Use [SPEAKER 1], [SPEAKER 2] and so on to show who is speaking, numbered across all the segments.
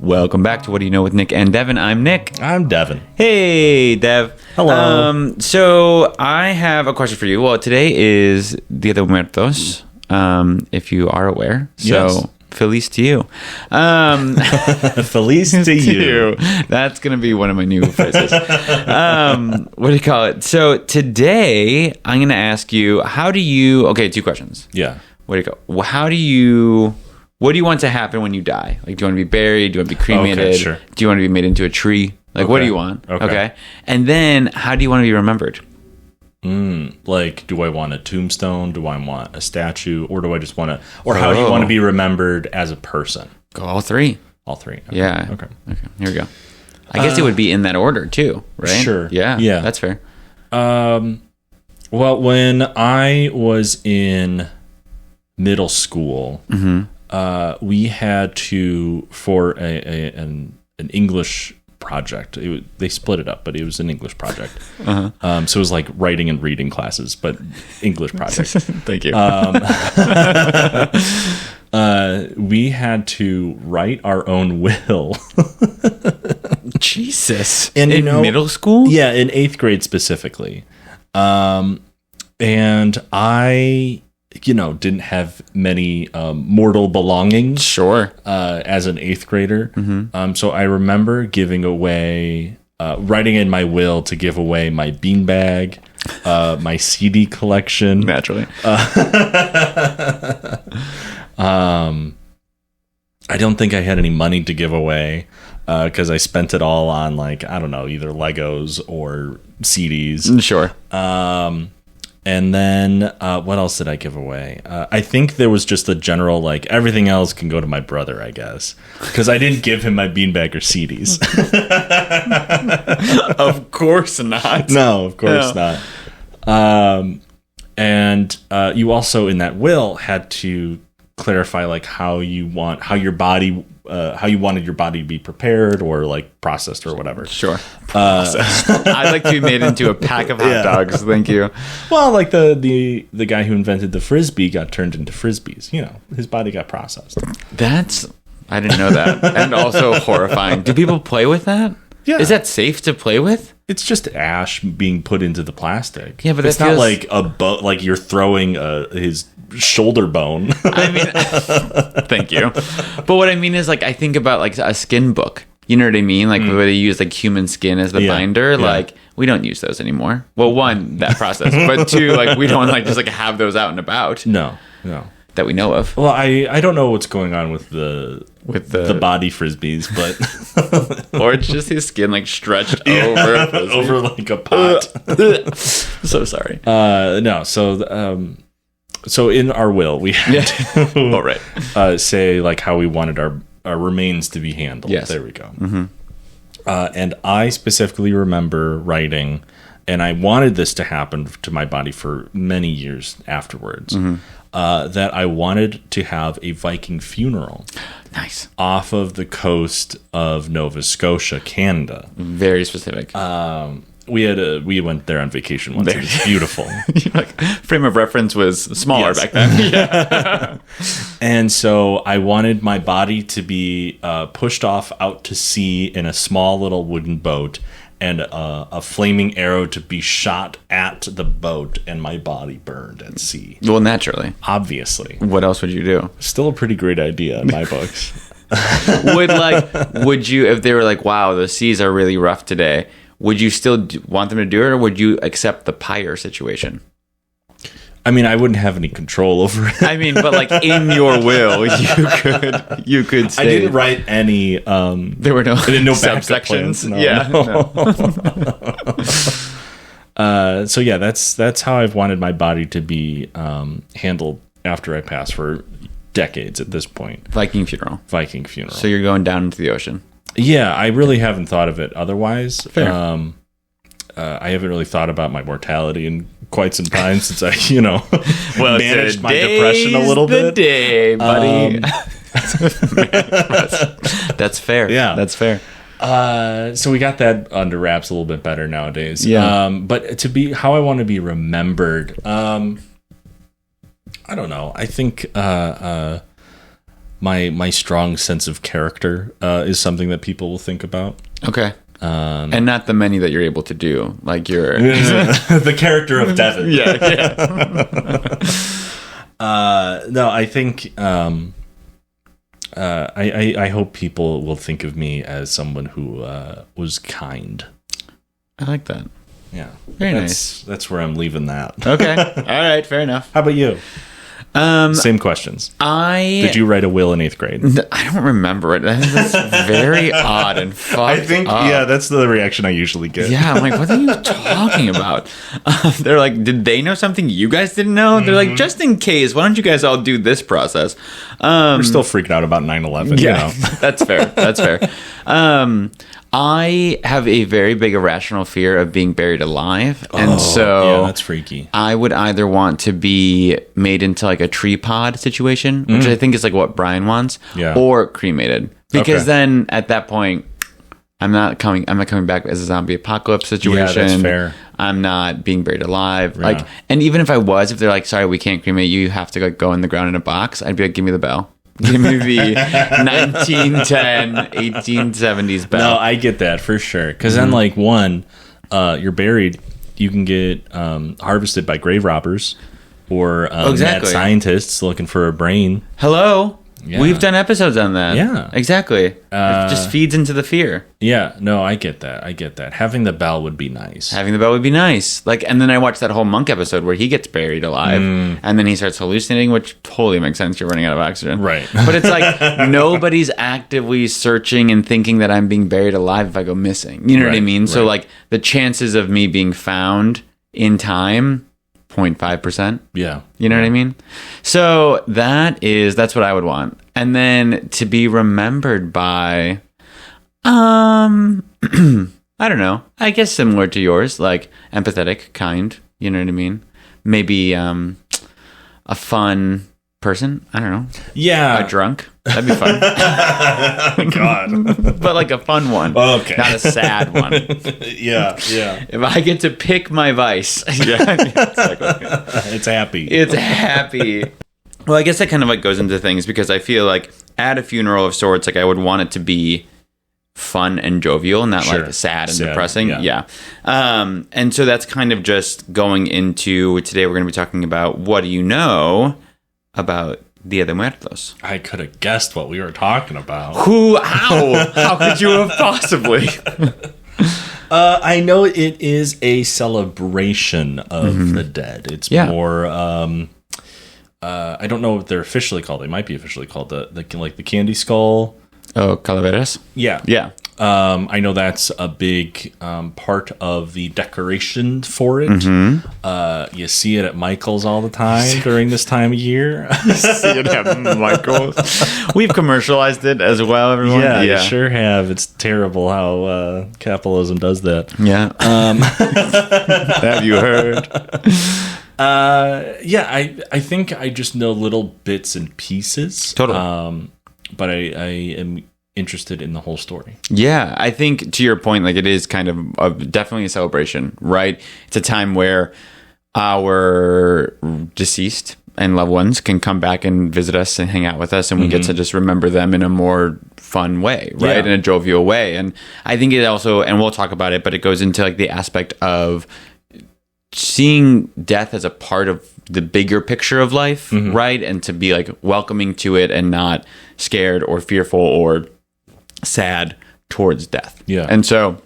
[SPEAKER 1] Welcome back to What Do You Know with Nick and Devin. I'm Nick.
[SPEAKER 2] I'm Devin.
[SPEAKER 1] Hey, Dev.
[SPEAKER 2] Hello.
[SPEAKER 1] So I have a question for you. Well, today is Dia de Muertos, if you are aware. So,
[SPEAKER 2] Yes.
[SPEAKER 1] Feliz to you.
[SPEAKER 2] Feliz to you.
[SPEAKER 1] That's going to be one of my new phrases. What do you call it? So today I'm going to ask you, okay, two questions.
[SPEAKER 2] Yeah.
[SPEAKER 1] What do you go? What do you want to happen when you die? Like, do you want to be buried? Do you want to be cremated?
[SPEAKER 2] Okay, sure.
[SPEAKER 1] Do you want to be made into a tree? Like, what do you want?
[SPEAKER 2] Okay.
[SPEAKER 1] And then, how do you want to be remembered?
[SPEAKER 2] Like, do I want a tombstone? Do I want a statue? Or do I just want to... Or how do you want to be remembered as a person?
[SPEAKER 1] Go all three.
[SPEAKER 2] All three. Okay.
[SPEAKER 1] Yeah.
[SPEAKER 2] Okay.
[SPEAKER 1] Here we go. I guess it would be in that order, too, right?
[SPEAKER 2] Sure.
[SPEAKER 1] Yeah.
[SPEAKER 2] Yeah.
[SPEAKER 1] That's fair.
[SPEAKER 2] Well, when I was in middle school, we had to, for an English project, they split it up, but it was an English project. So it was like writing and reading classes, but English project.
[SPEAKER 1] Thank you.
[SPEAKER 2] We had to write our own will.
[SPEAKER 1] Jesus.
[SPEAKER 2] And
[SPEAKER 1] in middle school?
[SPEAKER 2] Yeah, in 8th grade specifically. And I... didn't have many mortal belongings.
[SPEAKER 1] Sure.
[SPEAKER 2] As an 8th grader. So I remember giving away, writing in my will to give away my beanbag, my CD collection.
[SPEAKER 1] Naturally.
[SPEAKER 2] I don't think I had any money to give away because I spent it all on, either Legos or CDs.
[SPEAKER 1] Sure.
[SPEAKER 2] And then what else did I give away? I think there was just a general, everything else can go to my brother, I guess. Because I didn't give him my beanbag or CDs.
[SPEAKER 1] Of course not.
[SPEAKER 2] No, of course not. And you also, in that will, had to clarify, how you wanted your body to be prepared or processed or whatever.
[SPEAKER 1] Sure. I'd like to be made into a pack of hot dogs. Thank you.
[SPEAKER 2] Well, the guy who invented the Frisbee got turned into Frisbees. His body got processed.
[SPEAKER 1] I didn't know that. And also horrifying. Do people play with that?
[SPEAKER 2] Yeah.
[SPEAKER 1] Is that safe to play with?
[SPEAKER 2] It's just ash being put into the plastic.
[SPEAKER 1] Yeah, but
[SPEAKER 2] it's not like like you're throwing his shoulder bone.
[SPEAKER 1] I mean, thank you. But what I mean is, I think about a skin book. You know what I mean? Where they use human skin as the binder. Yeah. We don't use those anymore. Well, one, that process, but two, we don't just have those out and about.
[SPEAKER 2] No.
[SPEAKER 1] That we know of.
[SPEAKER 2] Well, I don't know what's going on with the body Frisbees, but
[SPEAKER 1] or it's just his skin stretched over
[SPEAKER 2] a pot.
[SPEAKER 1] So sorry.
[SPEAKER 2] No. So in our will, we had to say how we wanted our remains to be handled.
[SPEAKER 1] Yes.
[SPEAKER 2] There we go. And I specifically remember writing, and I wanted this to happen to my body for many years afterwards, that I wanted to have a Viking funeral.
[SPEAKER 1] Nice.
[SPEAKER 2] Off of the coast of Nova Scotia, Canada.
[SPEAKER 1] Very specific.
[SPEAKER 2] We went there on vacation once. It was beautiful.
[SPEAKER 1] Frame of reference was smaller back then. Yeah.
[SPEAKER 2] And so I wanted my body to be pushed off out to sea in a small little wooden boat, and a flaming arrow to be shot at the boat, and my body burned at sea.
[SPEAKER 1] Well, naturally.
[SPEAKER 2] Obviously.
[SPEAKER 1] What else would you do?
[SPEAKER 2] Still a pretty great idea in my books.
[SPEAKER 1] Would you, if they were wow, the seas are really rough today, would you still want them to do it, or would you accept the pyre situation?
[SPEAKER 2] I mean, I wouldn't have any control over it.
[SPEAKER 1] I mean, but in your will, you could say.
[SPEAKER 2] I didn't write any.
[SPEAKER 1] There were no subsections.
[SPEAKER 2] No,
[SPEAKER 1] yeah.
[SPEAKER 2] No. So yeah, that's how I've wanted my body to be handled after I pass for decades at this point.
[SPEAKER 1] Viking funeral.
[SPEAKER 2] So
[SPEAKER 1] you're going down into the ocean.
[SPEAKER 2] Yeah, I really haven't thought of it otherwise.
[SPEAKER 1] Fair.
[SPEAKER 2] I haven't really thought about my mortality in quite some time since I, managed my depression a little bit.
[SPEAKER 1] Day, buddy. That's fair.
[SPEAKER 2] Yeah,
[SPEAKER 1] that's fair.
[SPEAKER 2] So we got that under wraps a little bit better nowadays.
[SPEAKER 1] Yeah.
[SPEAKER 2] But to be how I want to be remembered, I don't know. I think my strong sense of character is something that people will think about.
[SPEAKER 1] Okay. And not the many that you're able to do, like your
[SPEAKER 2] the character of Devin.
[SPEAKER 1] Yeah.
[SPEAKER 2] No, I think I hope people will think of me as someone who was kind.
[SPEAKER 1] I like that.
[SPEAKER 2] Yeah,
[SPEAKER 1] very nice.
[SPEAKER 2] That's where I'm leaving that.
[SPEAKER 1] Okay, all right, fair enough.
[SPEAKER 2] How about you? Same questions. Did you write a will in 8th grade?
[SPEAKER 1] I don't remember it. That's very odd and fucked
[SPEAKER 2] I think
[SPEAKER 1] up.
[SPEAKER 2] that's the reaction I usually get.
[SPEAKER 1] Yeah, I'm like, what are you talking about? They're like, did they know something you guys didn't know? They're like, just in case, why don't you guys all do this process?
[SPEAKER 2] We're still freaking out about 9/11.
[SPEAKER 1] Yeah,
[SPEAKER 2] you know?
[SPEAKER 1] That's fair. That's fair. I have a very big irrational fear of being buried alive. And so
[SPEAKER 2] yeah, that's freaky.
[SPEAKER 1] I would either want to be made into like a tree pod situation, which I think is like what Brian wants, or cremated. Because then at that point, I'm not coming back as a zombie apocalypse situation.
[SPEAKER 2] Yeah, that's fair.
[SPEAKER 1] I'm not being buried alive.
[SPEAKER 2] Yeah.
[SPEAKER 1] Like, and even if I was, if they're like, sorry, we can't cremate you, you have to like go in the ground in a box, I'd be like, give me the bell. Give me the 1910, 1870s bell.
[SPEAKER 2] No, I get that for sure. Because then, like, you're buried, you can get harvested by grave robbers or mad scientists looking for a brain.
[SPEAKER 1] Hello.
[SPEAKER 2] Yeah.
[SPEAKER 1] We've done episodes on that.
[SPEAKER 2] Yeah.
[SPEAKER 1] Exactly. It just feeds into the fear.
[SPEAKER 2] Yeah. No, I get that. Having the bell would be nice.
[SPEAKER 1] Like, and then I watched that whole monk episode where he gets buried alive and then he starts hallucinating, which totally makes sense. You're running out of oxygen.
[SPEAKER 2] Right.
[SPEAKER 1] But it's like nobody's actively searching and thinking that I'm being buried alive if I go missing. You know what I mean? Right. So like the chances of me being found in time, 0.5%.
[SPEAKER 2] Yeah.
[SPEAKER 1] You know what I mean? So that's what I would want. And then to be remembered by, I don't know. I guess similar to yours, like empathetic, kind. You know what I mean? Maybe a fun person. I don't know.
[SPEAKER 2] Yeah.
[SPEAKER 1] A drunk. That'd be fun.
[SPEAKER 2] God.
[SPEAKER 1] But like a fun one.
[SPEAKER 2] Okay.
[SPEAKER 1] Not a sad one.
[SPEAKER 2] Yeah.
[SPEAKER 1] If I get to pick my vice.
[SPEAKER 2] It's happy.
[SPEAKER 1] It's happy. Well, I guess that kind of like goes into things because I feel like at a funeral of sorts, like I would want it to be fun and jovial, not like sad and depressing. Yeah. And so that's kind of just going into today. We're going to be talking about what do you know about Dia de Muertos?
[SPEAKER 2] I could have guessed what we were talking about.
[SPEAKER 1] How could you have possibly?
[SPEAKER 2] I know it is a celebration of the dead. It's more. I don't know what they're officially called. They might be officially called the candy skull.
[SPEAKER 1] Oh, calaveras?
[SPEAKER 2] Yeah. I know that's a big part of the decoration for it. You see it at Michael's all the time during this time of year.
[SPEAKER 1] See it at Michael's. We've commercialized it as well, everyone.
[SPEAKER 2] Yeah, you sure have. It's terrible how capitalism does that.
[SPEAKER 1] Yeah. Have you heard?
[SPEAKER 2] I think I just know little bits and pieces.
[SPEAKER 1] Totally.
[SPEAKER 2] But I am interested in the whole story.
[SPEAKER 1] Yeah, I think to your point, like it is kind of definitely a celebration, right? It's a time where our deceased and loved ones can come back and visit us and hang out with us, and we get to just remember them in a more fun way, right? In a jovial way. And I think it also, and we'll talk about it, but it goes into like the aspect of seeing death as a part of the bigger picture of life, right? And to be like welcoming to it and not scared or fearful or sad towards death.
[SPEAKER 2] Yeah.
[SPEAKER 1] And so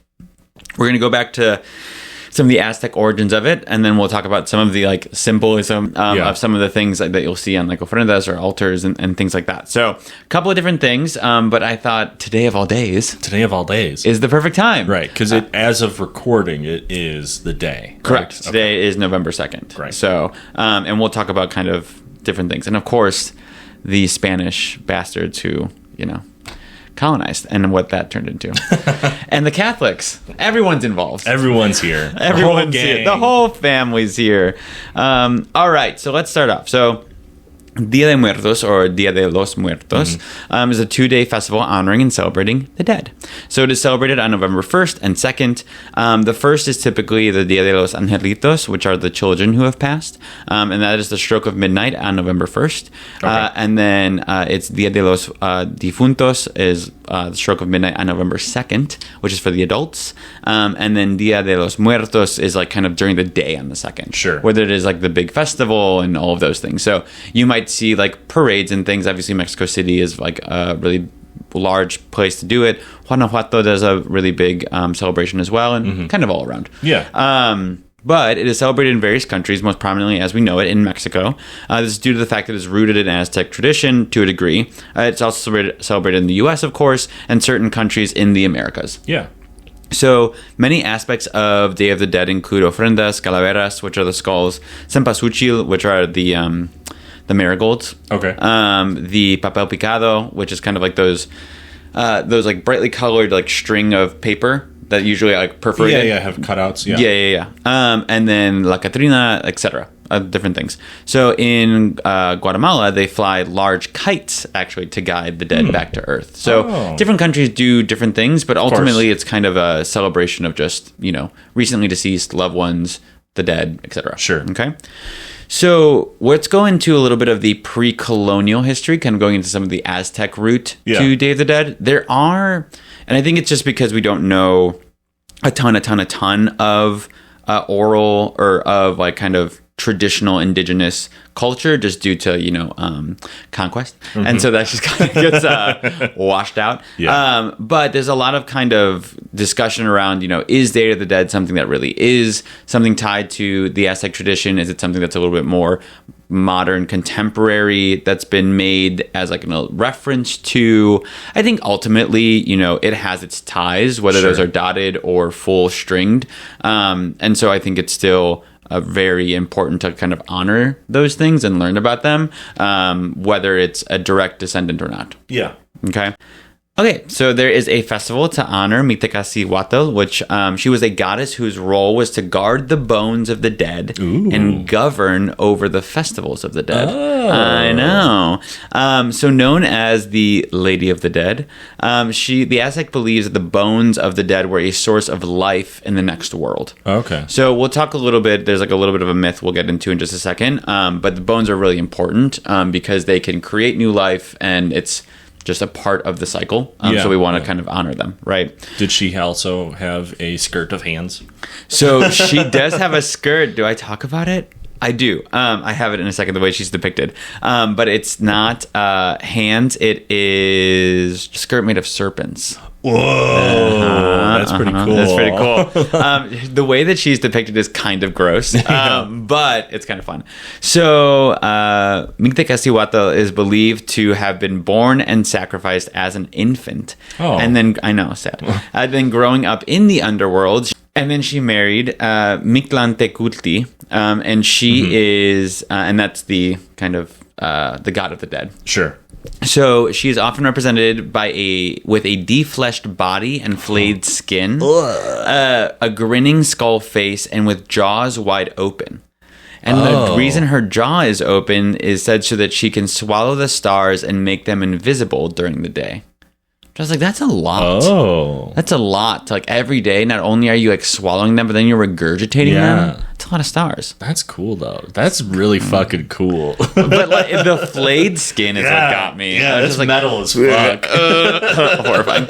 [SPEAKER 1] we're going to go back to some of the Aztec origins of it, and then we'll talk about some of the like symbolism of some of the things that you'll see on like ofrendas or altars and things like that. So a couple of different things, but I thought today of all days is the perfect time.
[SPEAKER 2] Right, because as of recording, it is the day.
[SPEAKER 1] Correct.
[SPEAKER 2] Right?
[SPEAKER 1] Today is November 2nd.
[SPEAKER 2] Right.
[SPEAKER 1] So, and we'll talk about kind of different things. And of course, the Spanish bastards who, colonized and what that turned into. And the Catholics. Everyone's involved.
[SPEAKER 2] Everyone's here.
[SPEAKER 1] Everyone's here. The whole family's here. All right. So let's start off. So Dia de Muertos, or Dia de los Muertos, is a 2-day festival honoring and celebrating the dead. So it is celebrated on November 1st and 2nd. The first is typically the Dia de los Angelitos, which are the children who have passed. And that is the stroke of midnight on November 1st. Okay. And then it's Dia de los Difuntos is the stroke of midnight on November 2nd, which is for the adults. And then Dia de los Muertos is like kind of during the day on the 2nd.
[SPEAKER 2] Sure.
[SPEAKER 1] Whether it is like the big festival and all of those things. So you might see like parades and things. Obviously, Mexico City is like a really large place to do it. Guanajuato does a really big celebration as well, and kind of all around.
[SPEAKER 2] Yeah.
[SPEAKER 1] But it is celebrated in various countries, most prominently, as we know it, in Mexico. This is due to the fact that it's rooted in Aztec tradition to a degree. It's also celebrated in the U.S., of course, and certain countries in the Americas.
[SPEAKER 2] Yeah.
[SPEAKER 1] So many aspects of Day of the Dead include ofrendas, calaveras, which are the skulls, cempasúchil, which are the marigolds.
[SPEAKER 2] Okay.
[SPEAKER 1] The papel picado, which is kind of like those like brightly colored like string of paper that usually like perforated.
[SPEAKER 2] Yeah, have cutouts.
[SPEAKER 1] Yeah. And then la catrina, etc. Different things. So in Guatemala, they fly large kites actually to guide the dead back to Earth. So different countries do different things, but ultimately it's kind of a celebration of just, recently deceased loved ones, the dead, etc.
[SPEAKER 2] Sure.
[SPEAKER 1] Okay. So let's go into a little bit of the pre-colonial history, kind of going into some of the Aztec route to Day of the Dead. There are, and I think it's just because we don't know a ton of oral or of like kind of traditional indigenous culture just due to conquest, and so that just kind of gets washed out. But there's a lot of kind of discussion around is Day of the Dead something that really is something tied to the Aztec tradition? Is it something that's a little bit more modern, contemporary, that's been made as like a reference to? I think ultimately it has its ties, whether those are dotted or full stringed, and so I think it's still very important to kind of honor those things and learn about them, whether it's a direct descendant or not.
[SPEAKER 2] Yeah.
[SPEAKER 1] Okay, so there is a festival to honor Mictecacihuatl, which she was a goddess whose role was to guard the bones of the dead and govern over the festivals of the dead. I know. So known as the Lady of the Dead, the Aztec believes that the bones of the dead were a source of life in the next world.
[SPEAKER 2] Okay.
[SPEAKER 1] So we'll talk a little bit. There's like a little bit of a myth we'll get into in just a second. But the bones are really important because they can create new life, and it's just a part of the cycle. So we want to kind of honor them, right?
[SPEAKER 2] Did she also have a skirt of hands?
[SPEAKER 1] So she does have a skirt. Do I talk about it? I do. I have it in a second, the way she's depicted. But it's not hands. It is a skirt made of serpents.
[SPEAKER 2] Whoa, that's pretty cool.
[SPEAKER 1] That's pretty cool. The way that she's depicted is kind of gross, but it's kind of fun. So Mictecacihuatl is believed to have been born and sacrificed as an infant. And then, I know, sad. Then growing up in the underworld. And then she married Mictlantecuhtli, and she is, and that's the kind of the god of the dead.
[SPEAKER 2] Sure.
[SPEAKER 1] So she is often represented with a defleshed body and flayed skin, a grinning skull face, and with jaws wide open. And the reason her jaw is open is said so that she can swallow the stars and make them invisible during the day. I was like, that's a lot. That's a lot. Like every day, not only are you like swallowing them, but then you're regurgitating them. It's a lot of stars.
[SPEAKER 2] That's cool, though. That's really fucking cool.
[SPEAKER 1] But like the flayed skin is what got me.
[SPEAKER 2] Yeah, that's
[SPEAKER 1] like
[SPEAKER 2] metal as fuck.
[SPEAKER 1] Horrifying.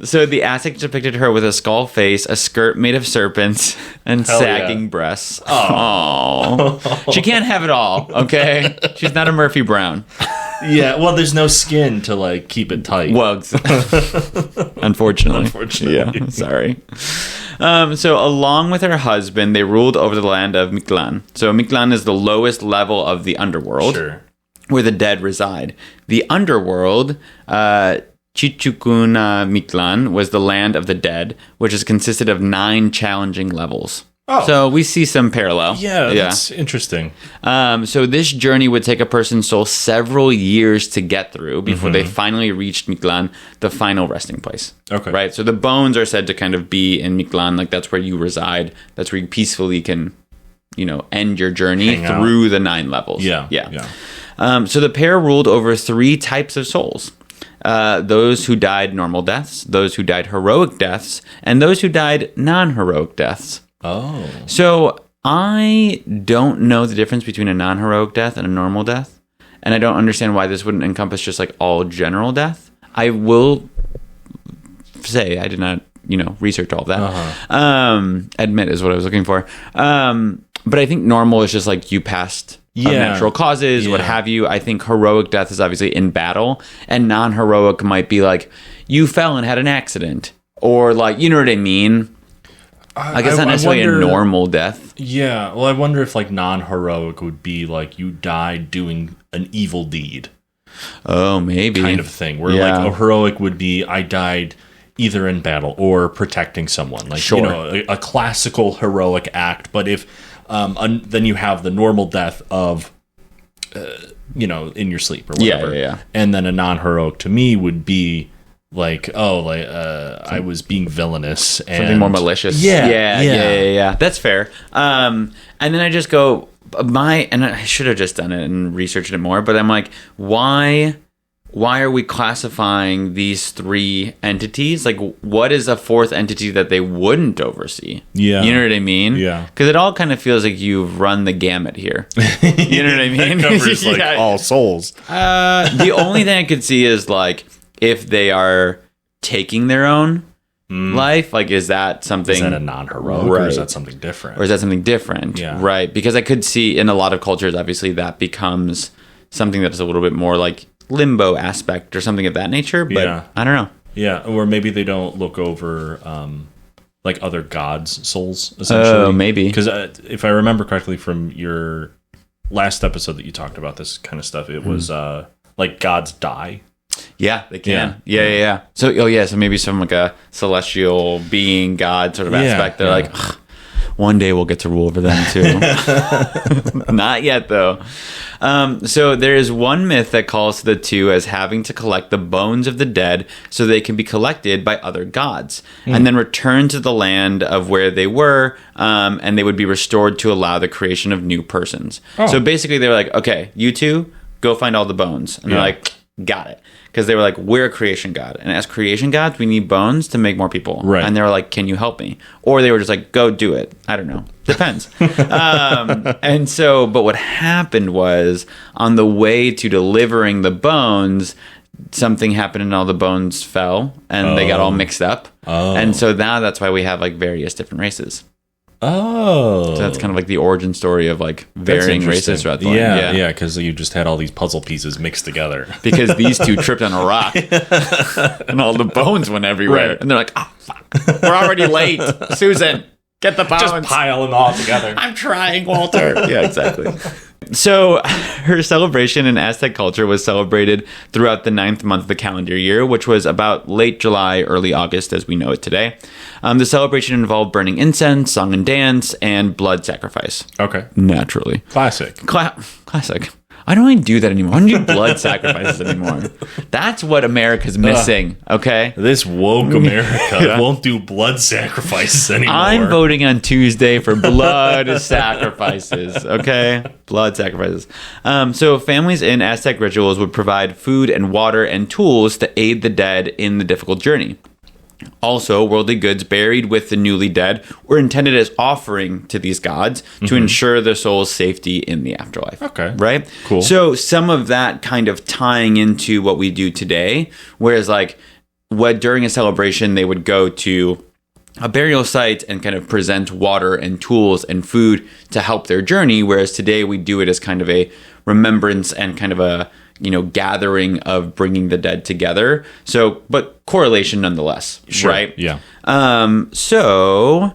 [SPEAKER 1] So the Aztec depicted her with a skull face, a skirt made of serpents, and sagging breasts. She can't have it all, okay? She's not a Murphy Brown.
[SPEAKER 2] Yeah, well, there's no skin to like keep it tight.
[SPEAKER 1] Well, unfortunately. Yeah, sorry. So along with her husband, they ruled over the land of Mictlán. So Mictlán is the lowest level of the underworld, where the dead reside. The underworld, Chichucuna Mictlán, was the land of the dead, which is consisted of 9 challenging levels. So we see some parallel.
[SPEAKER 2] Yeah, that's interesting.
[SPEAKER 1] So this journey would take a person's soul several years to get through before they finally reached Mictlán, the final resting place.
[SPEAKER 2] Okay.
[SPEAKER 1] Right? So the bones are said to kind of be in Mictlán, like that's where you reside. That's where you peacefully can, end your journey through the 9 levels.
[SPEAKER 2] Yeah.
[SPEAKER 1] So the pair ruled over 3 types of souls. Those who died normal deaths, those who died heroic deaths, and those who died non-heroic deaths.
[SPEAKER 2] Oh.
[SPEAKER 1] So I don't know the difference between a non-heroic death and a normal death. And I don't understand why this wouldn't encompass just like all general death. I will say I did not, research all of that. Admit is what I was looking for. But I think normal is just like you passed of natural causes, what have you. I think heroic death is obviously in battle, and non-heroic might be like you fell and had an accident, or like, you know what I mean? I guess not necessarily a normal death.
[SPEAKER 2] Yeah, well, I wonder if like non-heroic would be like you died doing an evil deed.
[SPEAKER 1] Oh, maybe.
[SPEAKER 2] Kind of thing. Where like a heroic would be I died either in battle or protecting someone. Like, a classical heroic act. But if then you have the normal death of, in your sleep or whatever.
[SPEAKER 1] Yeah.
[SPEAKER 2] And then a non-heroic to me would be like, I was being villainous. And
[SPEAKER 1] something more malicious. Yeah. That's fair. And then I just go, and I should have just done it and researched it more, but I'm like, why are we classifying these 3 entities? Like, what is a 4th entity that they wouldn't oversee? Yeah. You know what I mean?
[SPEAKER 2] Yeah.
[SPEAKER 1] Because it all kind of feels like you've run the gamut here. You know what I mean?
[SPEAKER 2] It covers like all souls.
[SPEAKER 1] The only thing I could see is like, if they are taking their own life, like, is that something...
[SPEAKER 2] Is that a non-heroic, or is that something different?
[SPEAKER 1] Or is that something different?
[SPEAKER 2] Yeah.
[SPEAKER 1] Right. Because I could see in a lot of cultures, obviously, that becomes something that's a little bit more like limbo aspect or something of that nature, but I don't know.
[SPEAKER 2] Yeah, or maybe they don't look over like other gods' souls, essentially.
[SPEAKER 1] Oh, maybe.
[SPEAKER 2] Because if I remember correctly from your last episode that you talked about this kind of stuff, it was like gods die.
[SPEAKER 1] Yeah, they can. Yeah. So, so maybe some like a celestial being, god sort of aspect. They're like, one day we'll get to rule over them too. Not yet, though. So there is one myth that calls the 2 as having to collect the bones of the dead so they can be collected by other gods and then returned to the land of where they were, and they would be restored to allow the creation of new persons. Oh. So basically they were like, okay, you 2, go find all the bones. And they're like, got it. Because they were like, we're a creation god. And as creation gods, we need bones to make more people.
[SPEAKER 2] Right.
[SPEAKER 1] And they were like, can you help me? Or they were just like, go do it. I don't know. Depends. And so, but what happened was, on the way to delivering the bones, something happened and all the bones fell. And they got all mixed up. And so now that's why we have like various different races.
[SPEAKER 2] Oh.
[SPEAKER 1] So that's kind of like the origin story of like varying races throughout the land.
[SPEAKER 2] Yeah, because you just had all these puzzle pieces mixed together.
[SPEAKER 1] Because these 2 tripped on a rock and all the bones went everywhere. Right. And they're like, oh, fuck. We're already late. Susan, get the bones.
[SPEAKER 2] Just pile them all together.
[SPEAKER 1] I'm trying, Walter. Yeah, exactly. So her celebration in Aztec culture was celebrated throughout the 9th month of the calendar year, which was about late July, early August, as we know it today. The celebration involved burning incense, song and dance, and blood sacrifice.
[SPEAKER 2] Okay.
[SPEAKER 1] Naturally.
[SPEAKER 2] Classic.
[SPEAKER 1] Classic. I don't even do that anymore. I don't do blood sacrifices anymore. That's what America's missing, okay?
[SPEAKER 2] This woke America won't do blood sacrifices anymore.
[SPEAKER 1] I'm voting on Tuesday for blood sacrifices, okay? Blood sacrifices. So families in Aztec rituals would provide food and water and tools to aid the dead in the difficult journey. Also, worldly goods buried with the newly dead were intended as offering to these gods to ensure their soul's safety in the afterlife.
[SPEAKER 2] Okay.
[SPEAKER 1] Right?
[SPEAKER 2] Cool.
[SPEAKER 1] So some of that kind of tying into what we do today, whereas like during a celebration, they would go to a burial site and kind of present water and tools and food to help their journey, whereas today we do it as kind of a remembrance and kind of a gathering of bringing the dead together. So, but correlation nonetheless, right?
[SPEAKER 2] Yeah.
[SPEAKER 1] So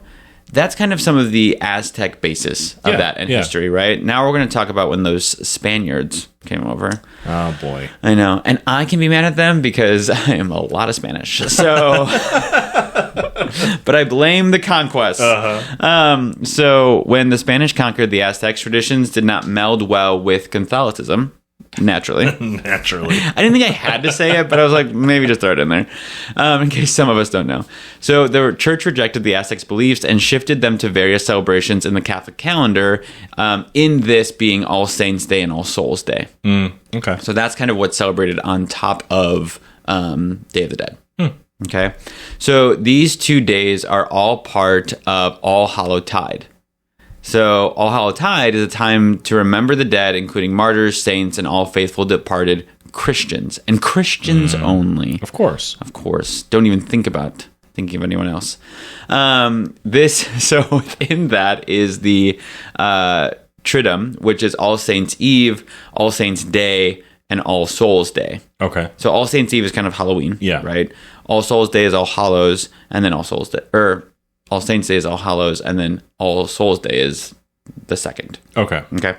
[SPEAKER 1] that's kind of some of the Aztec basis of that in history, right? Now we're going to talk about when those Spaniards came over.
[SPEAKER 2] Oh, boy.
[SPEAKER 1] I know. And I can be mad at them because I am a lot of Spanish. So, but I blame the conquest. So when the Spanish conquered the Aztecs, traditions did not meld well with Catholicism. Naturally.
[SPEAKER 2] Naturally.
[SPEAKER 1] I didn't think I had to say it, but I was like, maybe just throw it in there in case some of us don't know. So the church rejected the Aztecs' beliefs and shifted them to various celebrations in the Catholic calendar, in this being All Saints' Day and All Souls' Day.
[SPEAKER 2] Okay.
[SPEAKER 1] So that's kind of what's celebrated on top of Day of the Dead. Okay. So these 2 days are all part of All Hallowtide. So All Hallowtide is a time to remember the dead, including martyrs, saints, and all faithful departed Christians. And Christians only.
[SPEAKER 2] Of course.
[SPEAKER 1] Of course. Don't even think about thinking of anyone else. So within that is the Triduum, which is All Saints' Eve, All Saints' Day, and All Souls' Day.
[SPEAKER 2] Okay.
[SPEAKER 1] So All Saints' Eve is kind of Halloween.
[SPEAKER 2] Yeah.
[SPEAKER 1] Right? All Souls' Day is All Hallows, and then All Souls' Day, or All Saints' Day is All Hallows, and then All Souls' Day is the second.
[SPEAKER 2] Okay.
[SPEAKER 1] Okay.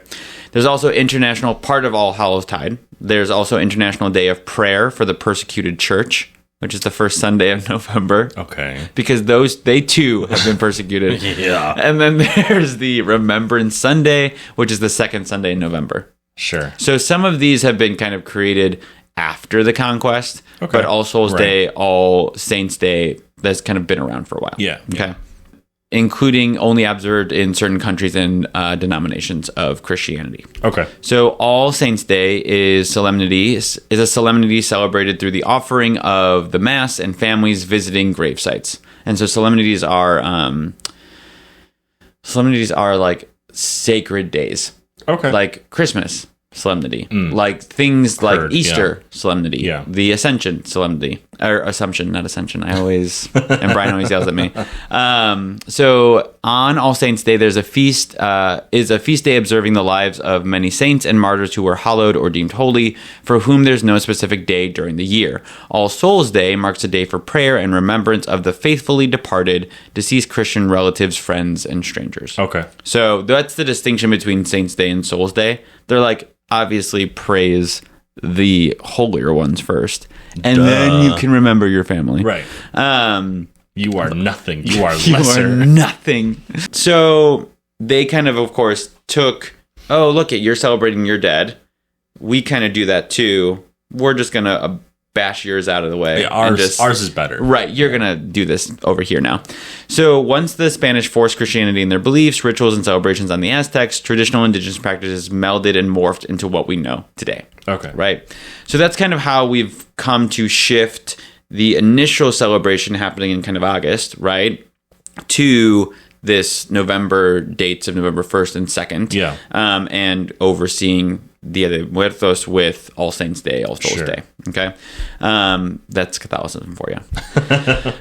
[SPEAKER 1] There's also international part of All Hallows Tide. There's also International Day of Prayer for the Persecuted Church, which is the first Sunday of November.
[SPEAKER 2] Okay.
[SPEAKER 1] Because they too have been persecuted.
[SPEAKER 2] Yeah.
[SPEAKER 1] And then there's the Remembrance Sunday, which is the second Sunday in November.
[SPEAKER 2] Sure.
[SPEAKER 1] So some of these have been kind of created after the conquest,
[SPEAKER 2] Okay.
[SPEAKER 1] but All Souls Day, All Saints Day, that's kind of been around for a while.
[SPEAKER 2] Yeah.
[SPEAKER 1] Okay. Including only observed in certain countries and denominations of Christianity.
[SPEAKER 2] Okay.
[SPEAKER 1] So All Saints Day is a solemnity celebrated through the offering of the Mass and families visiting grave sites. And so solemnities are like sacred days.
[SPEAKER 2] Okay.
[SPEAKER 1] Like Christmas solemnity, like things like Easter solemnity, the Ascension solemnity, or Assumption, not Ascension. I always, and Brian always yells at me. So on All Saints Day, there's a feast day observing the lives of many saints and martyrs who were hallowed or deemed holy, for whom there's no specific day during the year. All Souls Day marks a day for prayer and remembrance of the faithfully departed, deceased Christian relatives, friends, and strangers.
[SPEAKER 2] Okay.
[SPEAKER 1] So that's the distinction between Saints Day and Souls Day. They're like, obviously praise the holier ones first, and then you can remember your family.
[SPEAKER 2] Right. You are nothing. You are
[SPEAKER 1] You
[SPEAKER 2] lesser.
[SPEAKER 1] are nothing. So they kind of course, took, oh, look at, you're celebrating your dead. We kind of do that too. We're just going to bash yours out of the way.
[SPEAKER 2] Yeah, ours is better.
[SPEAKER 1] Right. You're going to do this over here now. So once the Spanish forced Christianity in their beliefs, rituals, and celebrations on the Aztecs, traditional indigenous practices melded and morphed into what we know today.
[SPEAKER 2] Okay.
[SPEAKER 1] Right. So that's kind of how we've come to shift the initial celebration happening in kind of August, right, to this November dates of November 1st and 2nd.
[SPEAKER 2] Yeah.
[SPEAKER 1] And overseeing Dia de Muertos with All Saints Day, All Souls Day. Okay. That's Catholicism for you.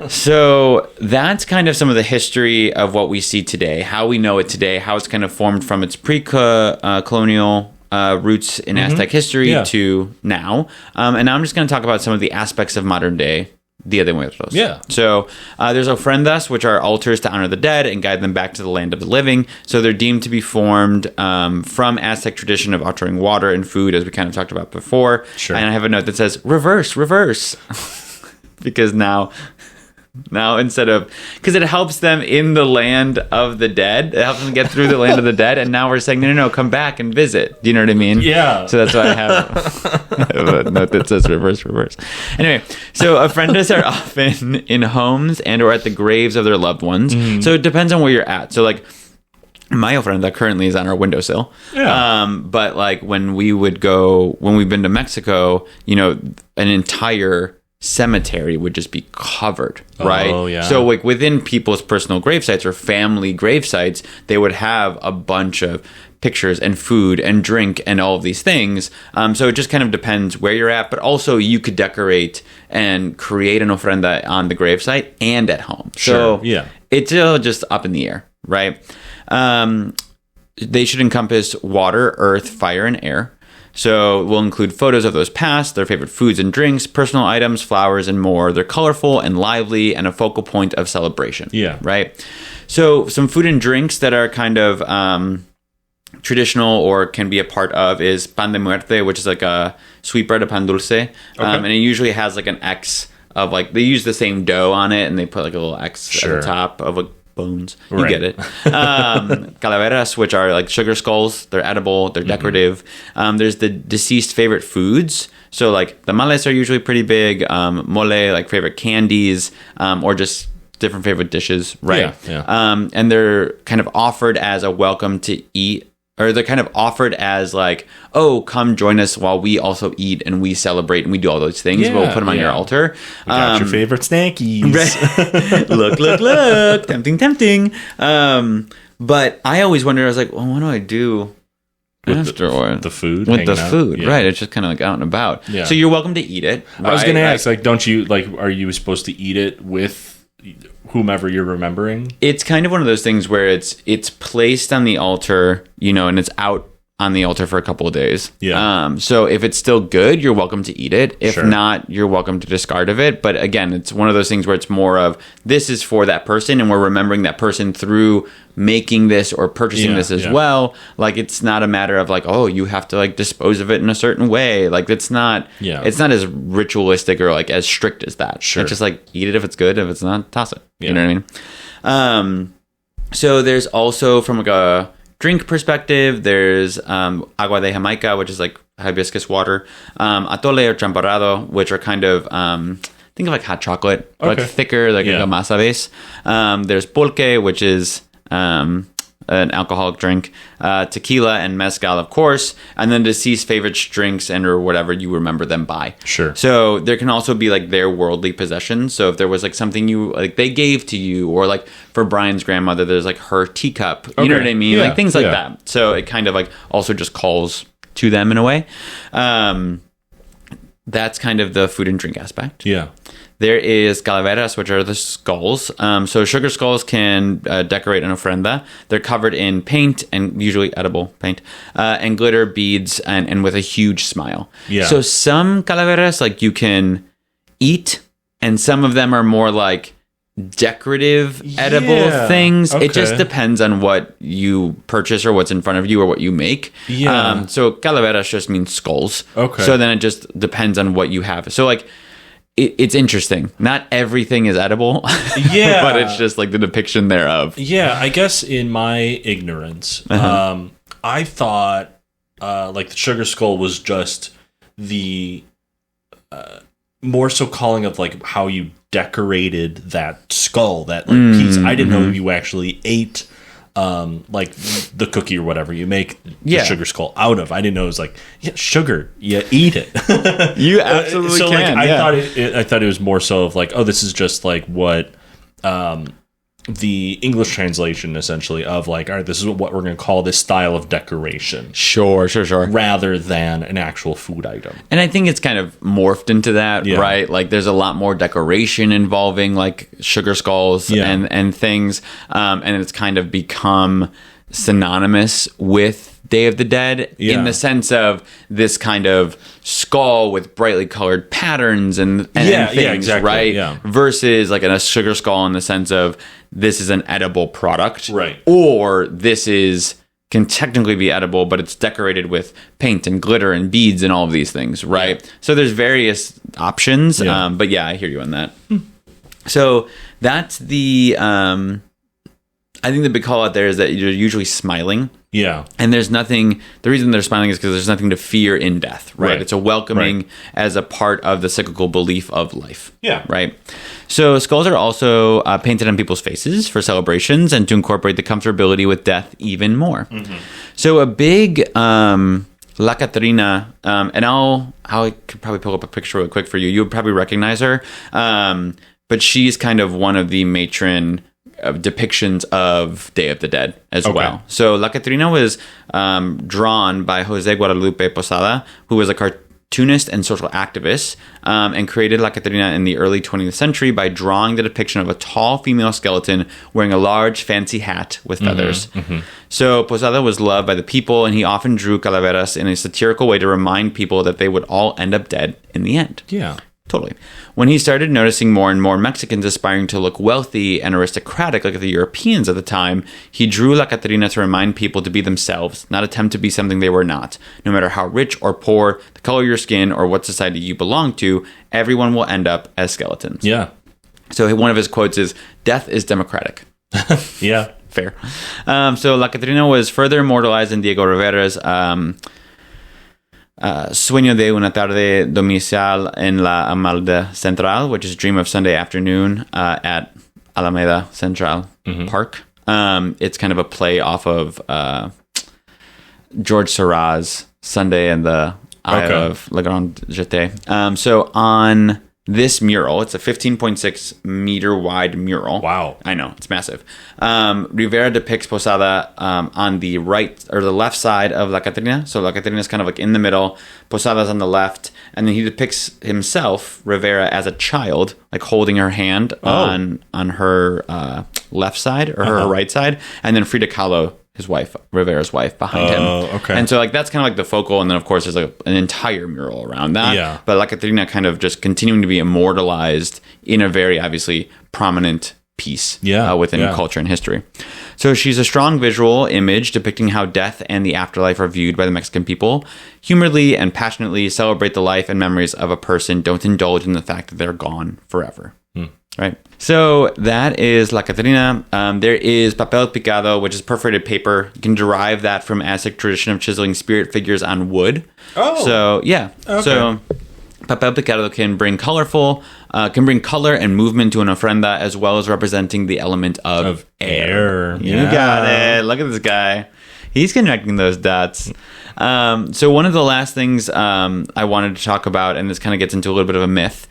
[SPEAKER 1] So that's kind of some of the history of what we see today, how we know it today, how it's kind of formed from its pre-colonial roots in Aztec history to now. And now I'm just going to talk about some of the aspects of modern day Dia de Muertos.
[SPEAKER 2] Yeah.
[SPEAKER 1] So there's ofrendas, which are altars to honor the dead and guide them back to the land of the living. So they're deemed to be formed from Aztec tradition of offering water and food, as we kind of talked about before.
[SPEAKER 2] Sure.
[SPEAKER 1] And I have a note that says, reverse. Because now instead of, because it helps them in the land of the dead, it helps them get through the land of the dead, and now we're saying no, come back and visit. Do you know what I mean?
[SPEAKER 2] Yeah.
[SPEAKER 1] So that's why I have a note that says reverse. Anyway, so ofrendas are often in homes and or at the graves of their loved ones. So it depends on where you're at. So like my ofrenda currently is on our windowsill.
[SPEAKER 2] Yeah.
[SPEAKER 1] But like when we've been to Mexico, an entire cemetery would just be covered, right?
[SPEAKER 2] Oh, yeah.
[SPEAKER 1] So like within people's personal grave sites or family grave sites, they would have a bunch of pictures and food and drink and all of these things. So it just kind of depends where you're at, but also you could decorate and create an ofrenda on the gravesite and at home.
[SPEAKER 2] Sure.
[SPEAKER 1] So
[SPEAKER 2] yeah.
[SPEAKER 1] It's just up in the air, right? They should encompass water, earth, fire, and air. So we'll include photos of those past, their favorite foods and drinks, personal items, flowers, and more. They're colorful and lively and a focal point of celebration.
[SPEAKER 2] Yeah.
[SPEAKER 1] Right? So some food and drinks that are kind of traditional or can be a part of is pan de muerte, which is like a sweet bread of pan dulce. And it usually has like an X of like, they use the same dough on it and they put like a little X at the top of a bones. You get it. Calaveras, which are like sugar skulls. They're edible. They're decorative. There's the deceased favorite foods. So like tamales are usually pretty big. Mole, like favorite candies, or just different favorite dishes, right?
[SPEAKER 2] Yeah.
[SPEAKER 1] And they're kind of offered as a welcome to eat. Or they're kind of offered as like, oh, come join us while we also eat and we celebrate and we do all those things.
[SPEAKER 2] Yeah,
[SPEAKER 1] we'll put them on your altar.
[SPEAKER 2] We got your favorite snackies.
[SPEAKER 1] Look. Tempting. But I always wondered, I was like, well, what do I do afterward?
[SPEAKER 2] The food?
[SPEAKER 1] With the food, right. It's just kind of like out and about.
[SPEAKER 2] Yeah.
[SPEAKER 1] So you're welcome to eat it.
[SPEAKER 2] I was going to ask, like, don't you, like, are you supposed to eat it with whomever you're remembering?
[SPEAKER 1] It's kind of one of those things where it's placed on the altar, and it's out on the altar for a couple of days.
[SPEAKER 2] Yeah.
[SPEAKER 1] So if it's still good, you're welcome to eat it. If
[SPEAKER 2] Sure.
[SPEAKER 1] not, you're welcome to discard of it. But again, it's one of those things where it's more of this is for that person, and we're remembering that person through making this or purchasing this as well. Like it's not a matter of like, oh, you have to like dispose of it in a certain way. Like it's not as ritualistic or like as strict as that.
[SPEAKER 2] Sure.
[SPEAKER 1] It's just like eat it if it's good. If it's not, toss it.
[SPEAKER 2] Yeah.
[SPEAKER 1] You know what I mean? So there's also from like a drink perspective, there's agua de Jamaica, which is like hibiscus water, atole or champorrado, which are kind of think of like hot chocolate, like thicker, like a masa base. There's pulque, which is an alcoholic drink, tequila and mezcal, of course, and then deceased favorite drinks and or whatever you remember them by.
[SPEAKER 2] Sure.
[SPEAKER 1] So there can also be like their worldly possessions. So if there was like something you like they gave to you, or like for Brian's grandmother, there's like her teacup. You know what I mean?
[SPEAKER 2] Yeah.
[SPEAKER 1] Like things like that. So it kind of like also just calls to them in a way. That's kind of the food and drink aspect.
[SPEAKER 2] Yeah.
[SPEAKER 1] There is calaveras, which are the skulls. So sugar skulls can decorate an ofrenda. They're covered in paint, and usually edible paint, and glitter, beads, and with a huge smile.
[SPEAKER 2] Yeah.
[SPEAKER 1] So some calaveras, like you can eat, and some of them are more like decorative, edible things.
[SPEAKER 2] Okay.
[SPEAKER 1] It just depends on what you purchase or what's in front of you or what you make.
[SPEAKER 2] Yeah.
[SPEAKER 1] So calaveras just means skulls.
[SPEAKER 2] Okay.
[SPEAKER 1] So then it just depends on what you have. So like, it's interesting. Not everything is edible.
[SPEAKER 2] Yeah.
[SPEAKER 1] But it's just like the depiction thereof.
[SPEAKER 2] Yeah, I guess in my ignorance, I thought like the sugar skull was just the more so calling of like how you decorated that skull, that like piece. I didn't know you actually ate like the cookie or whatever you make the sugar skull out of. I didn't know it was like sugar. Yeah, eat it.
[SPEAKER 1] You absolutely
[SPEAKER 2] so
[SPEAKER 1] can.
[SPEAKER 2] Like I thought it was more so of like, oh, this is just like what the English translation essentially of like, all right, this is what we're going to call this style of decoration.
[SPEAKER 1] Sure.
[SPEAKER 2] Rather than an actual food item.
[SPEAKER 1] And I think it's kind of morphed into that, right? Like there's a lot more decoration involving like sugar skulls and things. And it's kind of become synonymous with Day of the Dead in the sense of this kind of skull with brightly colored patterns and things,
[SPEAKER 2] exactly,
[SPEAKER 1] right?
[SPEAKER 2] Yeah.
[SPEAKER 1] Versus like a sugar skull in the sense of this is an edible product,
[SPEAKER 2] right?
[SPEAKER 1] Or this can technically be edible, but it's decorated with paint and glitter and beads and all of these things, right? Yeah. So there's various options, but yeah, I hear you on that. So that's the I think the big call out there is that you're usually smiling.
[SPEAKER 2] Yeah.
[SPEAKER 1] And there's nothing, the reason they're smiling is because there's nothing to fear in death, right? It's a welcoming as a part of the cyclical belief of life.
[SPEAKER 2] Yeah.
[SPEAKER 1] Right? So skulls are also painted on people's faces for celebrations and to incorporate the comfortability with death even more. Mm-hmm. So a big La Catrina, and I could probably pull up a picture really quick for you. You would probably recognize her. But she's kind of one of the matron depictions of Day of the Dead as well. So La Catrina was drawn by Jose Guadalupe Posada, who was a cartoonist and social activist, and created La Catrina in the early 20th century by drawing the depiction of a tall female skeleton wearing a large fancy hat with feathers. Mm-hmm. So Posada was loved by the people, and he often drew calaveras in a satirical way to remind people that they would all end up dead in the end.
[SPEAKER 2] Yeah.
[SPEAKER 1] Totally. When he started noticing more and more Mexicans aspiring to look wealthy and aristocratic like the Europeans at the time, he drew La Catrina to remind people to be themselves, not attempt to be something they were not. No matter how rich or poor, the color of your skin, or what society you belong to, everyone will end up as skeletons.
[SPEAKER 2] Yeah.
[SPEAKER 1] So one of his quotes is, "Death is democratic."
[SPEAKER 2] Yeah.
[SPEAKER 1] Fair. So La Catrina was further immortalized in Diego Rivera's Sueño de una tarde domicial en la Alameda Central, which is Dream of Sunday Afternoon at Alameda Central Park. It's kind of a play off of George Seurat's Sunday and the Eye of Le Grand Jeté. So on this mural, it's a 15.6 meter wide mural.
[SPEAKER 2] Wow.
[SPEAKER 1] I know, it's massive. Rivera depicts Posada on the right or the left side of La Catrina. So La Catrina is kind of like in the middle, Posada's on the left, and then he depicts himself, Rivera, as a child, like holding her hand on her left side or her right side, and then Frida Kahlo, his wife, Rivera's wife, behind him.
[SPEAKER 2] Okay.
[SPEAKER 1] And so like that's kind of like the focal, and then of course there's like an entire mural around that.
[SPEAKER 2] Yeah.
[SPEAKER 1] But La Catrina kind of just continuing to be immortalized in a very obviously prominent piece within culture and history. So she's a strong visual image depicting how death and the afterlife are viewed by the Mexican people. Humorously and passionately celebrate the life and memories of a person. Don't indulge in the fact that they're gone forever. Right. So that is La Catrina. There is papel picado, which is perforated paper. You can derive that from Aztec tradition of chiseling spirit figures on wood. Oh. So, yeah. Okay. So papel picado can bring color and movement to an ofrenda, as well as representing the element of air. You got it. Look at this guy. He's connecting those dots. So one of the last things I wanted to talk about, and this kind of gets into a little bit of a myth,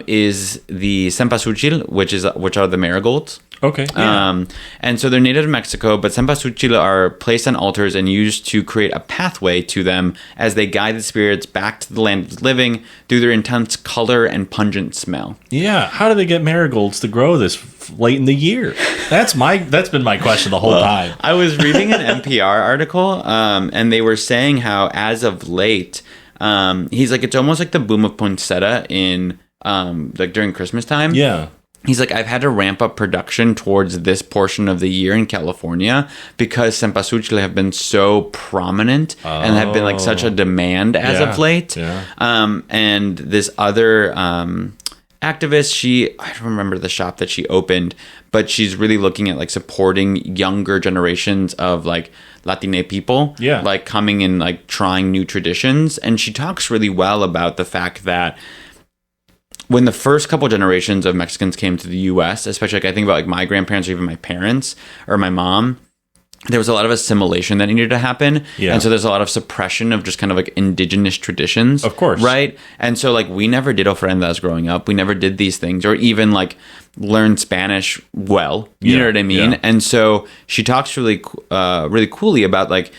[SPEAKER 1] is the cempasúchil, which are the marigolds.
[SPEAKER 2] Okay. Yeah.
[SPEAKER 1] And so they're native to Mexico, but cempasúchil are placed on altars and used to create a pathway to them as they guide the spirits back to the land of the living through their intense color and pungent smell.
[SPEAKER 2] Yeah. How do they get marigolds to grow this late in the year? That's been my question the whole time.
[SPEAKER 1] I was reading an NPR article, and they were saying how as of late, he's like, it's almost like the boom of poinsettia in like during Christmas time.
[SPEAKER 2] Yeah.
[SPEAKER 1] He's like, I've had to ramp up production towards this portion of the year in California because cempasúchil have been so prominent and have been like such a demand as of late. Yeah. And this other activist, I don't remember the shop that she opened, but she's really looking at like supporting younger generations of like Latine people, like coming and like trying new traditions. And she talks really well about the fact that when the first couple generations of Mexicans came to the U.S., especially like I think about like my grandparents or even my parents or my mom, there was a lot of assimilation that needed to happen. Yeah. And so there's a lot of suppression of just kind of like indigenous traditions.
[SPEAKER 2] Of course.
[SPEAKER 1] Right? And so like we never did ofrendas growing up. We never did these things or even like learned Spanish well. You know what I mean? Yeah. And so she talks really coolly about like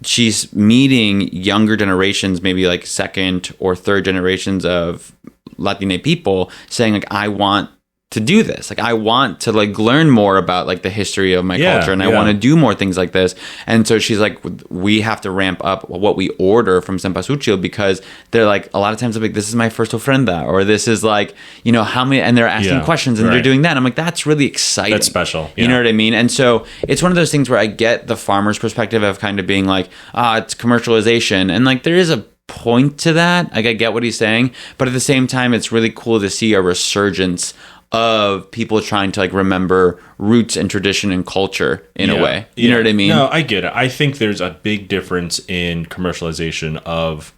[SPEAKER 1] she's meeting younger generations, maybe like second or third generations of Latine people saying like, I want to do this. Like I want to like learn more about like the history of my culture and I want to do more things like this. And so she's like, we have to ramp up what we order from cempasúchil because they're like, a lot of times I'm like, this is my first ofrenda or this is like, you know, how many, and they're asking questions and they're doing that. And I'm like, that's really exciting.
[SPEAKER 2] That's special. Yeah.
[SPEAKER 1] You know what I mean? And so it's one of those things where I get the farmer's perspective of kind of being like, it's commercialization. And like, there is a point to that. Like I get what he's saying, but at the same time, it's really cool to see a resurgence of people trying to like remember roots and tradition and culture in a way. You know what I mean?
[SPEAKER 2] No, I get it. I think there's a big difference in commercialization of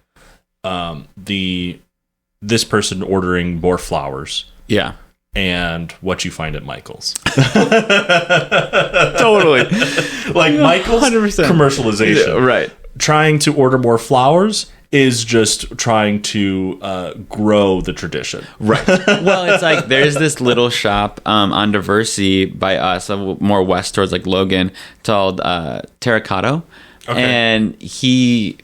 [SPEAKER 2] this person ordering more flowers.
[SPEAKER 1] Yeah.
[SPEAKER 2] And what you find at Michael's.
[SPEAKER 1] Totally.
[SPEAKER 2] Like Michael's 100%. Commercialization.
[SPEAKER 1] Yeah, right.
[SPEAKER 2] Trying to order more flowers is just trying to grow the tradition.
[SPEAKER 1] Right. Well, it's like there's this little shop on Diversey by us, more west towards like Logan, called Terracato. Okay. And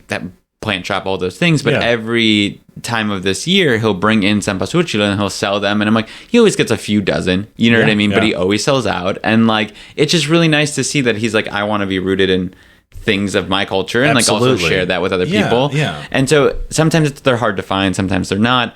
[SPEAKER 1] that plant shop, all those things, but every time of this year, he'll bring in cempasúchil and he'll sell them. And I'm like, he always gets a few dozen, you know what I mean? But he always sells out. And like, it's just really nice to see that he's like, I want to be rooted in things of my culture and like also share that with other people. Yeah. And so sometimes they're hard to find, sometimes they're not.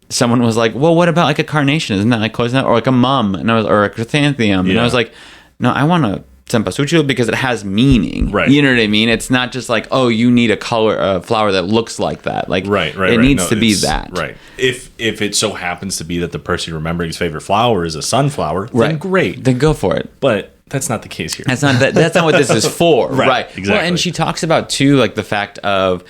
[SPEAKER 1] Someone was like, well, what about like a carnation? Isn't that like close enough? Or like a mum, and I was, or a chrysanthemum. And I was like, no, I want a cempasúchil because it has meaning.
[SPEAKER 2] Right.
[SPEAKER 1] You know what I mean? It's not just like, oh, you need a flower that looks like that. Like, it needs to be that.
[SPEAKER 2] Right. If it so happens to be that the person you're remembering his favorite flower is a sunflower, then great.
[SPEAKER 1] Then go for it.
[SPEAKER 2] But that's not the case here.
[SPEAKER 1] That's not what this is for. Right.
[SPEAKER 2] Exactly.
[SPEAKER 1] Well, and she talks about too, like the fact of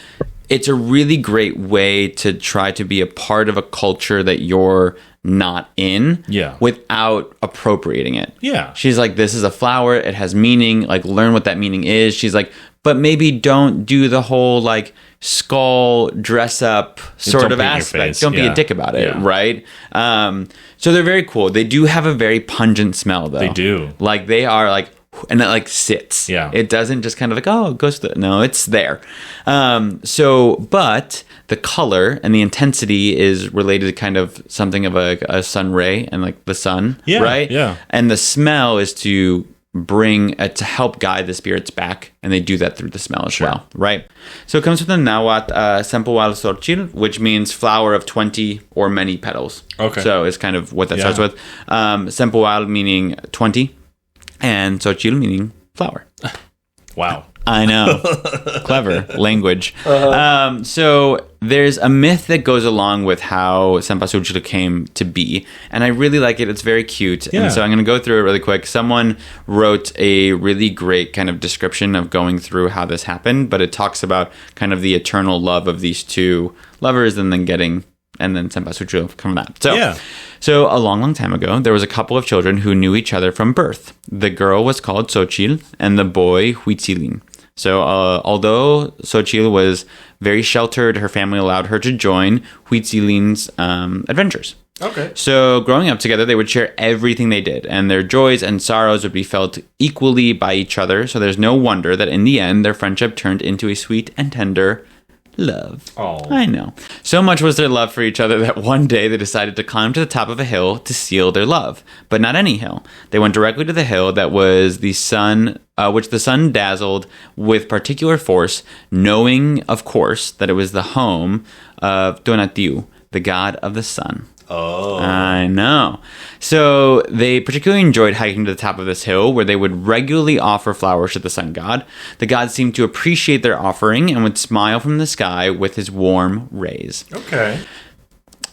[SPEAKER 1] it's a really great way to try to be a part of a culture that you're not in without appropriating it.
[SPEAKER 2] Yeah.
[SPEAKER 1] She's like, this is a flower. It has meaning. Like, learn what that meaning is. She's like, but maybe don't do the whole like skull dress up sort of aspect. Don't be a dick about it. Right. So they're very cool. They do have a very pungent smell though.
[SPEAKER 2] They do.
[SPEAKER 1] Like they are like, and it like sits.
[SPEAKER 2] Yeah.
[SPEAKER 1] It doesn't just kind of like, oh, it goes to no, it's there. But the color and the intensity is related to kind of something of a sun ray and like the sun.
[SPEAKER 2] Yeah.
[SPEAKER 1] Right?
[SPEAKER 2] Yeah.
[SPEAKER 1] And the smell is to bring to help guide the spirits back, and they do that through the smell as well. Right? So it comes from the Nahuatl Sempohualtzolchil, which means flower of 20 or many petals.
[SPEAKER 2] Okay.
[SPEAKER 1] So it's kind of what that starts with. Sempohual meaning 20. And Xochitl meaning flower.
[SPEAKER 2] Wow.
[SPEAKER 1] I know. Clever language. So there's a myth that goes along with how cempasúchil came to be. And I really like it. It's very cute. Yeah. And so I'm going to go through it really quick. Someone wrote a really great kind of description of going through how this happened. But it talks about kind of the eternal love of these two lovers and then cempasúchil from that. So a long, long time ago, there was a couple of children who knew each other from birth. The girl was called Xochitl and the boy Huitzilin. So although Xochitl was very sheltered, her family allowed her to join Huitzilin's adventures.
[SPEAKER 2] Okay.
[SPEAKER 1] So growing up together, they would share everything they did, and their joys and sorrows would be felt equally by each other. So there's no wonder that in the end, their friendship turned into a sweet and tender love.
[SPEAKER 2] Oh,
[SPEAKER 1] I know. So much was their love for each other that one day they decided to climb to the top of a hill to seal their love. But not any hill. They went directly to the hill that was the sun, which the sun dazzled with particular force, knowing, of course, that it was the home of Tonatiuh, the god of the sun.
[SPEAKER 2] Oh.
[SPEAKER 1] I know. So they particularly enjoyed hiking to the top of this hill where they would regularly offer flowers to the sun god. The god seemed to appreciate their offering and would smile from the sky with his warm rays.
[SPEAKER 2] Okay.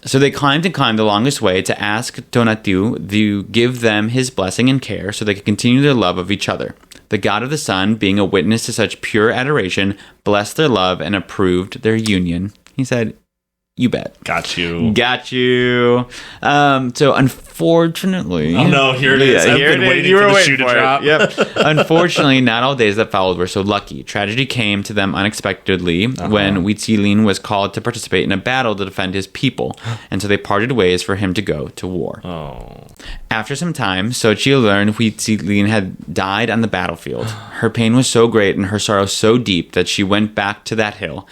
[SPEAKER 1] So they climbed and climbed the longest way to ask Tonatiuh to give them his blessing and care so they could continue their love of each other. The god of the sun, being a witness to such pure adoration, blessed their love and approved their union. He said, "You bet.
[SPEAKER 2] Got you.
[SPEAKER 1] So unfortunately...
[SPEAKER 2] Oh no, here it is. I've been waiting for the shoe to drop.
[SPEAKER 1] Yep. Unfortunately, not all days that followed were so lucky. Tragedy came to them unexpectedly when Huitzilin was called to participate in a battle to defend his people. And so they parted ways for him to go to war.
[SPEAKER 2] Oh.
[SPEAKER 1] After some time, Xochitl learned Huitzilin had died on the battlefield. Her pain was so great and her sorrow so deep that she went back to that hill.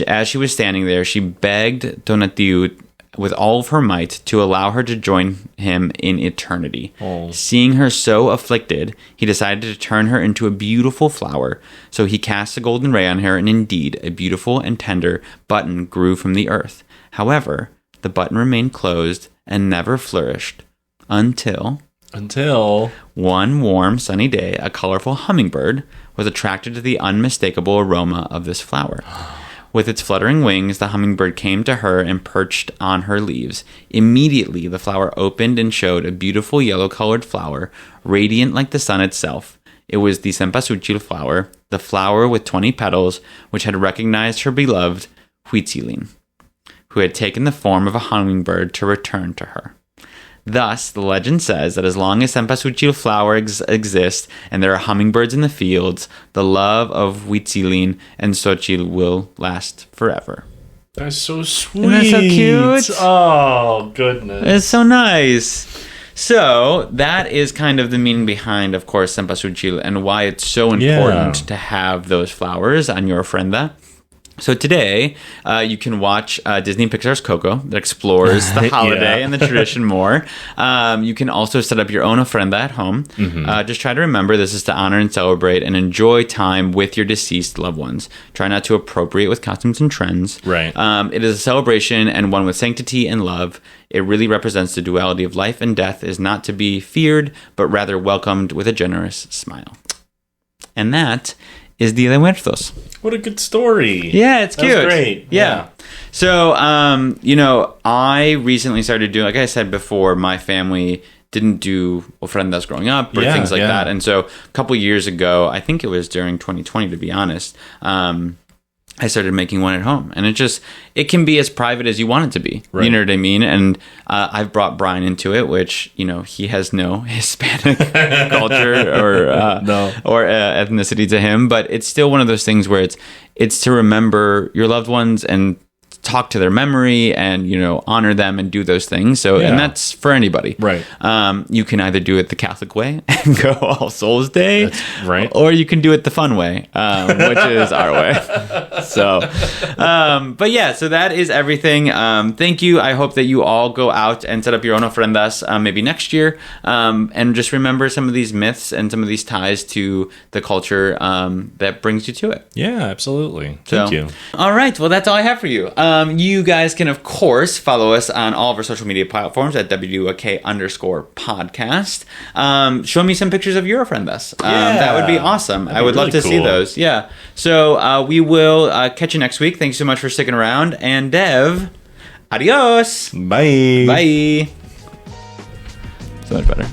[SPEAKER 1] As she was standing there, she begged Tonatiuh with all of her might to allow her to join him in eternity.
[SPEAKER 2] Oh.
[SPEAKER 1] Seeing her so afflicted, he decided to turn her into a beautiful flower. So he cast a golden ray on her, and indeed, a beautiful and tender button grew from the earth. However, the button remained closed and never flourished until one warm, sunny day, a colorful hummingbird was attracted to the unmistakable aroma of this flower. With its fluttering wings, the hummingbird came to her and perched on her leaves. Immediately, the flower opened and showed a beautiful yellow-colored flower, radiant like the sun itself. It was the cempasúchil flower, the flower with 20 petals, which had recognized her beloved Huitzilin, who had taken the form of a hummingbird to return to her. Thus, the legend says that as long as cempasúchil flower exists and there are hummingbirds in the fields, the love of Huitzilin and Xochitl will last forever.
[SPEAKER 2] That's so sweet.
[SPEAKER 1] Isn't that so cute?
[SPEAKER 2] Oh, goodness.
[SPEAKER 1] It's so nice. So, that is kind of the meaning behind, of course, cempasúchil and why it's so important to have those flowers on your ofrenda. So today, you can watch Disney and Pixar's Coco that explores the holiday and the tradition more. You can also set up your own ofrenda at home. Just try to remember this is to honor and celebrate and enjoy time with your deceased loved ones. Try not to appropriate with costumes and trends.
[SPEAKER 2] Right.
[SPEAKER 1] It is a celebration and one with sanctity and love. It really represents the duality of life and death is not to be feared, but rather welcomed with a generous smile. and that is Dia de Muertos.
[SPEAKER 2] What a good story.
[SPEAKER 1] Yeah, it's cute.
[SPEAKER 2] That's great.
[SPEAKER 1] Yeah. So, I recently started doing, like I said before, my family didn't do ofrendas growing up or things like that. And so a couple years ago, I think it was during 2020, to be honest, I started making one at home, and it can be as private as you want it to be. Right. You know what I mean? And I've brought Brian into it, which, he has no Hispanic culture or ethnicity to him, but it's still one of those things where it's to remember your loved ones and talk to their memory and, honor them and do those things. So, and that's for anybody.
[SPEAKER 2] Right.
[SPEAKER 1] You can either do it the Catholic way and go All Souls Day.
[SPEAKER 2] That's right.
[SPEAKER 1] Or you can do it the fun way, which is our way. So, but yeah, so that is everything. Thank you. I hope that you all go out and set up your own ofrendas, maybe next year. And just remember some of these myths and some of these ties to the culture, that brings you to it.
[SPEAKER 2] Yeah, absolutely. Thank you.
[SPEAKER 1] All right. Well, that's all I have for you. You guys can, of course, follow us on all of our social media platforms at WDYK_podcast. Show me some pictures of your ofrendas. That would be awesome. I would love to see those. Yeah. So we will catch you next week. Thanks so much for sticking around. And Dev, adios.
[SPEAKER 2] Bye.
[SPEAKER 1] Bye. So much better.